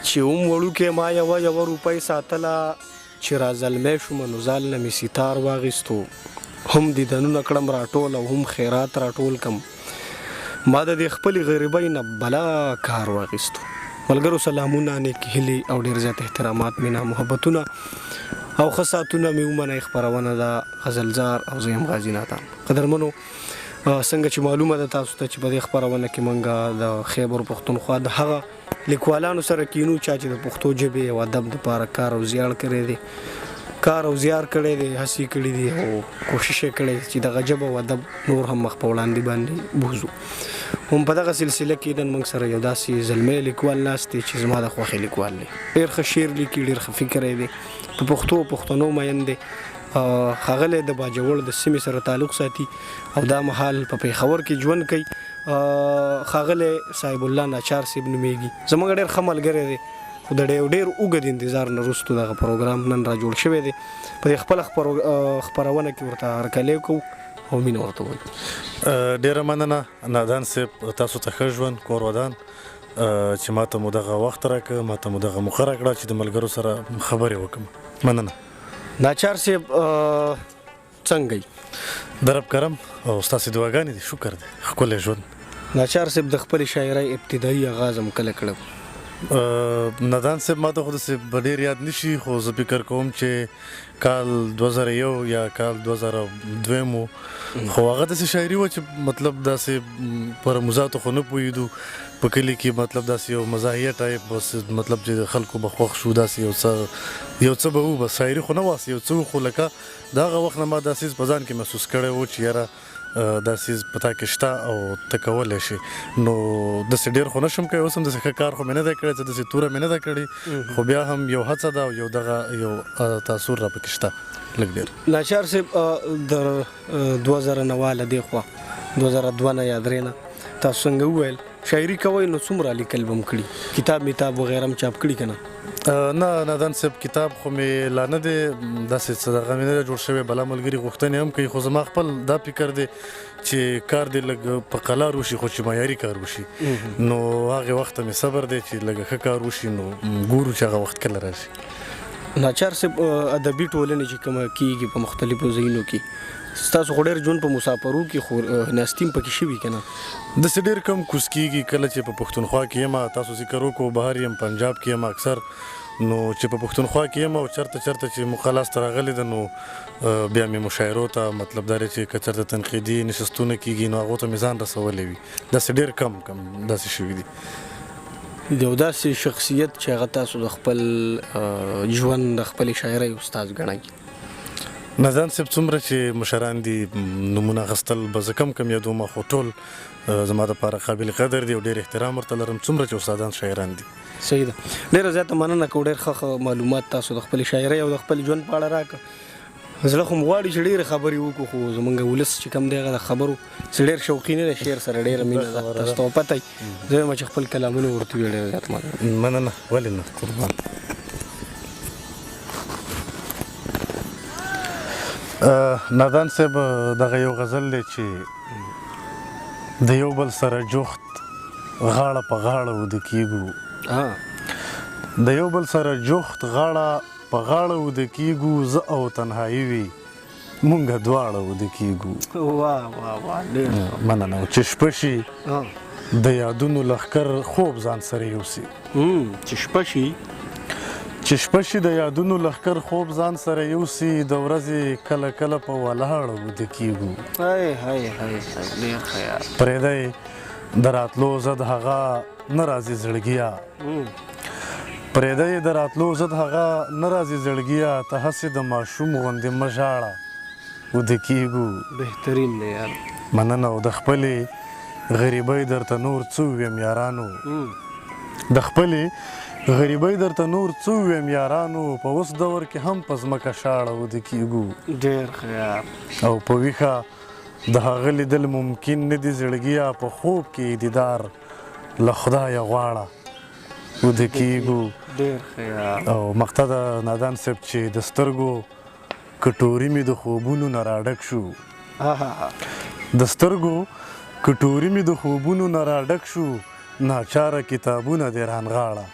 چې وړوکی ما یوه روپۍ ساتله چې رازلمی شوم نو ځال نه مې ستار واخیستو هم دیدنونه کړم راټول او هم خیرات راټول کم ما د دې خپلې غریبۍ نه بلا کار واخیستو ملګرو سلامونه نیک هیلې او ډېر زیات احترامات مینا محبتونه او ښه ساعتونه مې ومنئ خپرونه ده غزلزار او زه یم غازي ناتان قدرمنو څنګه چې معلومه ده تاسو ته چې په دې خپرونه کې موږ د خیبر پښتونخوا د هغه لیکوالانو سره کینو چا چې د پښتو ژبې او ادب دپاره کار او زیار کړی دی هڅې کړي دي او کوشش یې کړی چې دغه ژبه او ادب نور هم مخ په وړاندې باندې بوځو هم په دغه سلسله کې نن موږ سره یو داسې زلمی لیکوال ناست دی چې زما د خوښې لیکوال دی ډېر ښه شعر لیکي ډېر ښه فکر یې دی په پښتو او پښتنو مین دی ښاغلی د باجوړ د سیمې سره تعلق ساتي او دا مهال په پېښور کې ژوند کوي ښاغلی صاحب الله ناچار صاحب نومیږي زموږ ډېر ښه ملګری دی خو د ډېر اوږد انتظار نه وروستو دغه پروګرام نن را جوړ شوی دی په دې خپله خپرونه کې ورته هرکلی کوو او مینه ورته وایو ډېره مننه نادان صاحب تاسو ته ښه ژوند کور ودان چې ما ته مو دغه وخت راکړه ما ته مو دغه موقع راکړه چې د ملګرو سره خبرې وکړم مننه ناچار صاحب څنګه یې د رب کرم او ستاسې دعاګانې دي شکر دی ښکلی ژوند ناچار صاحب د خپلې شاعرۍ ابتدایي آغاز هم کله کړی نادان صاحب ما ته خو داسې به ډېر یاد نه شي خو زه فکر کوم چې کال 2001 یا کال 2002 خو هغه داسې شاعري وه چې مطلب داسې په رموزاتو خو نه پوهېدو په کلي کې مطلب داسې یو مزاحیه ټایپ بس مطلب چې خلکو به خوښ شو داسې یو څه به وو بس شاعري خو نه واسې یو څه خو لکه د هغه وخت نه ما داسې په ځان کې محسوس کړی و چې یاره دا څیز په تا کې شته او ته کولی شي نو داسې ډېر خو نه شم کوی اوس هم داسې ښه کار خو مې نه دی کړی څه داسې توره مې نه ده کړې خو بیا هم یو هڅه ده او یو دغه یو تاثر را پکې شته لږ ډېر ناچار صاحب د 2009 واله دې خوا 2002 نه یا 3 نه تاسو څنګه وویل شاعري کوئ نو څومره لیکل به م کړي کتاب میتاب وغیره هم چاپ کړي که نه نه نادان صاحب کتاب خو مې لا نه دی داسې څه دغه مې نه دی جوړ شوی بلا ملګري غوښتنې هم کوي خو زما خپل دا فکر دی چې کار دې لږ په قلار وشي خو چې معیاري کار وشي نو هغې وخت ته مې صبر دی چې لږ ښه کار وشي نو ګورو چې هغه وخت کله راشي ناچار صاحب ادبي ټولنې چې کومه کېږي په مختلفو ځایونو کې ستاسو خو ډېر ژوند په مسافرو کې خو ناستیم پکې شوي که نه داسې ډېر کم کوز کېږي کله چې په پښتونخوا کې یم تاسو ذکر وکړو بهر یم پنجاب کې یم اکثر نو چې په پښتونخوا کې یم او چېرته چې موقع لاسته راغلې ده نو بیا مې مشاعرو ته مطلب دا دی چې که چېرته تنقیدي نشستونه کېږي نو هغو ته مې ځان رسولی وي داسې ډېر کم داسې شوي دي یو داسې شخصیت چې هغه تاسو د خپل ژوند د خپلې شاعرۍ استاد ګڼئ نادان صاحب څومره چې مشران دي نومونه اخیستل به زه کم یادوم خو ټول زما دپاره قابل قدر دي او ډېر احترام ورته لرم څومره چې استادان شاعران دي صحیح ده ډېره زیاته مننه کوم ډېر ښه معلومات تاسو د خپلې شاعرۍ او د خپل ژوند په اړه راکړه زړه خو م غواړي چې ډېرې خبرې وکړو خو زموږ ولس چې کوم دی هغه د خبرو چې ډېر شوقي نه دی شعر سره ډېره مینه ده تاسو ته پته وي زه وایم چې خپل کلامونه ورته وي ډېر زیات مننه ولې نه قربان نادان صاحب دغه یو غزل دی چې د یو بل سره جوخت غاړه په غاړه وده کېږو د یو بل سره جوخت غاړه په غاړه وده کېږو زه او تنهایي وي مونږ دواړه وده کېږو مننه چې شپه شي د یادونو لښکر خوب ځان سره یوسي چې شپه شي د یادونو لښکر خوب ځان سره یوسي د ورځې کله کله په ولاړه وده کېږو پرېږدی د راتلو زد هغه نه راځي زړګیا پرېږدی د راتلو زد هغه نه راځي زړګیا ته هسې د ماشوم غوندې مه ژاړه وده کېږو بهترین دی یار مننه او د خپلې غریبۍ درته نور څه وویم یارانو د خپلې غریبۍ درته نور څه وویم یارانو په اوس دور کې هم په ځمکه شاړه وده کېږو ډېر ښه یار او په ویښه د هغه لیدل ممکن نه دي زړګیا په خوب کې دیدار له خدایه غواړه وده کېږو ډېر ښه یار او مقطع د نادان صاحب چې د سترګو کټوري مې د خوبونو نه راډک شو د سترګو کټوري مې د خوبونو نه راډک شو ناچاره کتابونه دې رانغاړه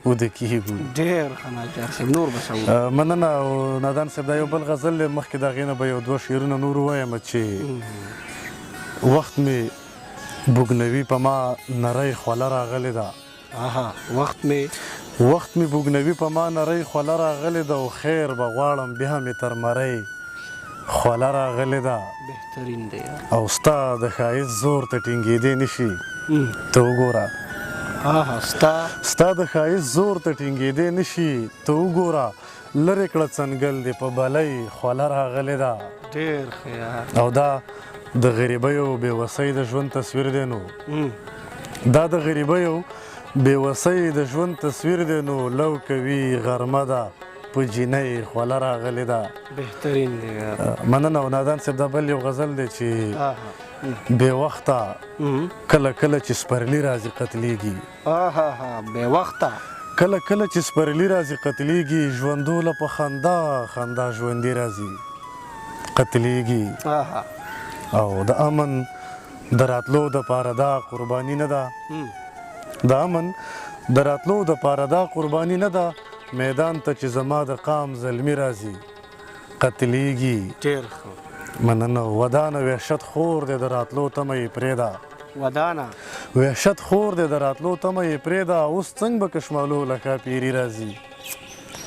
وده کېږو. ډېر ښه ناچار صاحب، نور به څه ووایو؟ مننه. او نادان صاحب دا یو بل غزل دی، مخکې د هغې نه به یو دوه شعرونه نور ووایم چې وخت مې بوږنوي په ما نری خوله راغلې ده. وخت مې بوږنوي په ما نری خوله راغلې ده، او خیر به غواړم بیا مې تر مرۍ خوله راغلې ده. بهترین دی. او ستا د ښایست زور ته ټینګېدی نشي ته وګوره. ستا د ښایست زور ته ټینګېدی نشي ته وګوره، لرې کړه څنګل دې په بلۍ خوله راغلې ده. ډېر ښه یار. او دا د غریبۍ او بېوسۍ د ژوند تصویر دی. نو دا د غریبۍ او بېوسۍ د ژوند تصویر دی. نو لو کوي غرمه ده په جینۍ خوله راغلې ده. بهترین دی یار. مننه. او نادان صاحب دا بل یو غزل دی چې بې وخته کله کله چې سپرلي راځي قتلیږي. بې وخته کله کله چې سپرلي راځي قتلیږي، ژوندوله په خندا خندا ژوندي راځي قتلیږي. او د امن د راتلو دپاره دا قرباني نه ده، د امن د راتلو دپاره دا قرباني نه ده، میدان ته چې زما د قام زلمي راځي قتلیږي. ډېر ښه. مننه. ودانه وحشت خور دی د راتلو تمه یې پرېږده. ودانه وحشت خور دی د راتلو تمه یې پرېږده، اوس څنګه به کشمالو لکه پیري راځي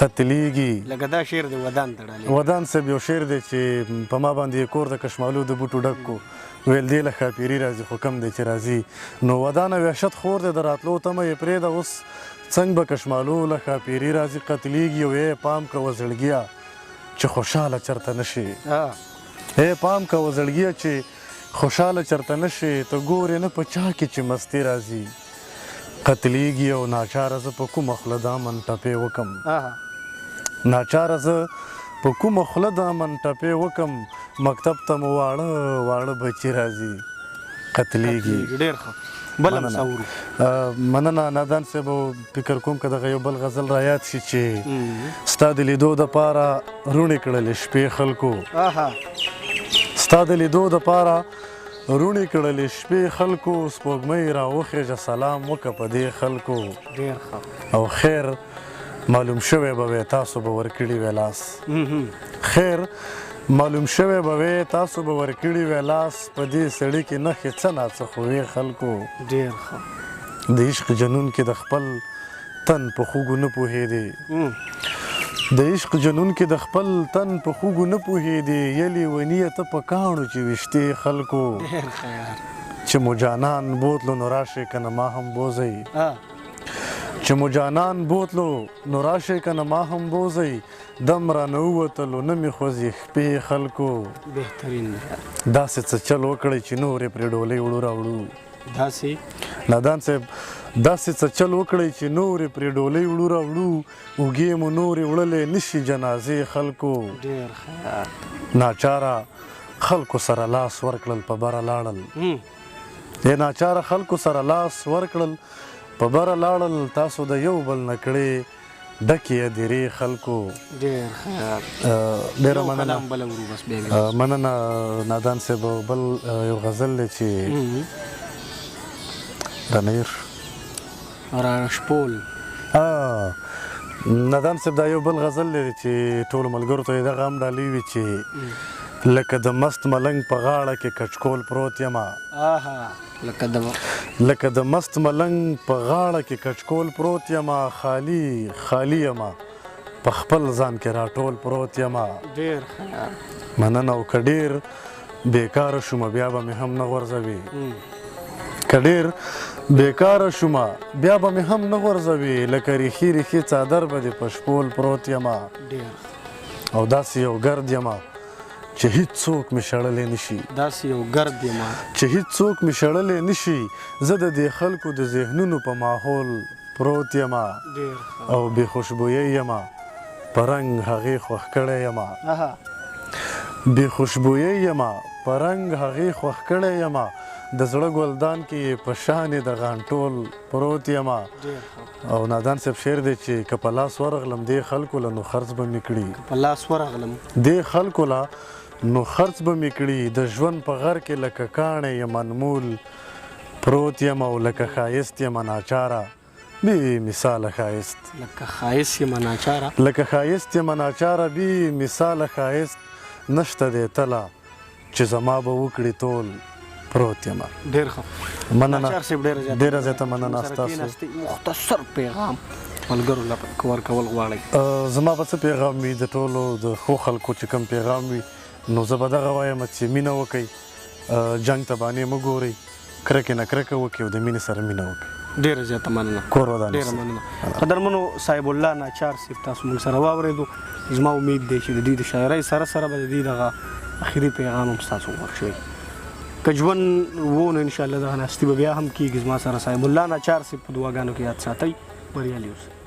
قتلیږي. لکه دا شعر دی ودان تړلی. ودان صاحب یو شعر دی چې په ما باندې یې کور د کشمالو د بوټو ډک کو، ویل دی له ښاپیري راځي خو کم دی چې راځي. نو ودانه وحشت خور دی د راتلو تمه یې پرېږده، اوس څنګه به کشمالو له ښاپیري راځي قتلیږي. او ای پام کوه زړګیه چې خوشحاله چرته نشي. ای پام کوه زړګیه چې خوشحاله چرته نشي، ته ګورې نه په چا کې چې مستي راځي قتلیږي. او ناچاره زه په کومه خوله د امن ټپې وکم، ناچاره زه په کومه خوله د امن ټپې وکم، مکتب ته مو واړه واړه بچي راځي قتلیږي. ډېر ښه. بل هم څه اورو؟ مننه نادان صاحب. فکر کوم که دغه یو بل غزل را یاد شي چې ستا د لیدو دپاره روڼې کړلې شپې خلکو، ستا د لیدو دپاره روڼې کړلې شپې خلکو، سپوږمۍ راوخېږه سلام وکړه په دې خلکو. ډېر ښه. او خیر معلوم شوی به وی تاسو به ورکړي وی لاس، خیر معلوم شوی به وی تاسو به ورکړي وی لاس، په دې سړي کې نښې څه ناڅه خو وی خلکو. ډېر ښه. د عشق جنون کې د خپل تن په خوږو نه پوهېدې، د عشق جنون کې د خپل تن په خوږو نه پوهېدې، یلې ونیه ته په کاڼو چې ویشتې خلکو. ډېر ښه یار. چې مو جانان بوتلو نو راشئ که نه ما هم بوځئ، چې مو جانان بوتلو نو راشئ که نه ما هم بوځئ، دم رانه ووتلو نه مې خوځي خپې خلکو. بهترین دی. داسې څه چل وکړئ چې نورې پرې ډولۍ وړو راوړو. داسې نادان صاحب داسې څه چل وکړئ چې نورې پرې ډولۍ وړو راوړو، اوږې مو نورې وړلی نشي جنازې خلکو. ډېر ښه یار. ناچاره خلکو سره لاس ورکړل په بره لاړل، ناچاره خلکو سره لاس ورکړل په بره لاړل، تاسو د یو بل نه کړې ډکې هدیرې خلکو. ډېر ښه یار. ډېره مننه. بله ورو بس بیا مننه نادان صاحب. بل یو غزل دی چې رنیر راشپول. نادان صاحب دا یو بل غزل دی چې ټولو ملګرو ته یې دغه هم ډالۍ وي چې لکه د مست ملنګ په غاړه کې کچکول پروت یمه، لکه د مست ملنګ په غاړه کې کچکول پروت یمه، خالی خالی یمه په خپل ځان کې راټول پروت یمه. ډېر ښه یار. مننه. او که ډېر بېکاره شومه بیا به مې هم نه غورځوي، که ډېر بېکاره شومه بیا به مې هم نه غورځوي، لکه ریښې ریښې څادر به دې په شپول پروت یمه. او داسې یو ګرد یمه چې هیڅ څوک مې شړلی نشي، داسې یو ګرد یمه چې هیڅ څوک مې شړلی نشي، زه د دې خلکو د ذهنونو په ماحول پروت یمه. او بې خوشبویۍ یمه په رنګ هغې خوښ کړی یمه، بې خوشبویۍ یمه په رنګ هغې خوښ کړی یمه، د زړه ګلدان کې په شانې د غانټول پروت یمه. او نادان صاحب شعر دی چې که په لاس ورغلم دې خلکو له نو خرڅ به مې کړي، په لاس ورغلم دې خلکو له نو خرڅ به مې کړي، د ژوند په غر کې لکه کاڼی یم انمول پروت یم، او لکه ښایست یم ناچاره بی مثال ښایست لکه ښایست یې ناچاره لکه ښایست یم ناچاره بی مثال ښایست نشته دی تله چې زما به وکړي ټول پروت یم ډېر ښه مننه ناچار صاحب ډېره زیاته مننه سره ستاسو کېناستئ مختصر پیغام ملګرو له ورکول غواړئ زما به څه پیغام وي د ټولو د ښو خلکو چې کوم پیغام وي نو زه به دغه وایم چې مینه وکئ جنګ ته بانې مه ګورئ کرکې نه کرکه وکړئ او د مینې سره مینه وکړئ ډېره زیاته مننه کور ودانې ډېره مننه قدرمنو صاحب الله ناچار صاحب تاسو موږ سره واورېدو زما امید دی چې د دوی د شاعرۍ سره سره به د دوی دغه اخري پیغام هم ستاسو خوښ شوی که ژوند و نو انشاءالله دغه ناستي به بیا هم کېږي زما سره صاحب الله ناچار صاحب په دعاګانو کې یاد ساتئ بریالي اوسئ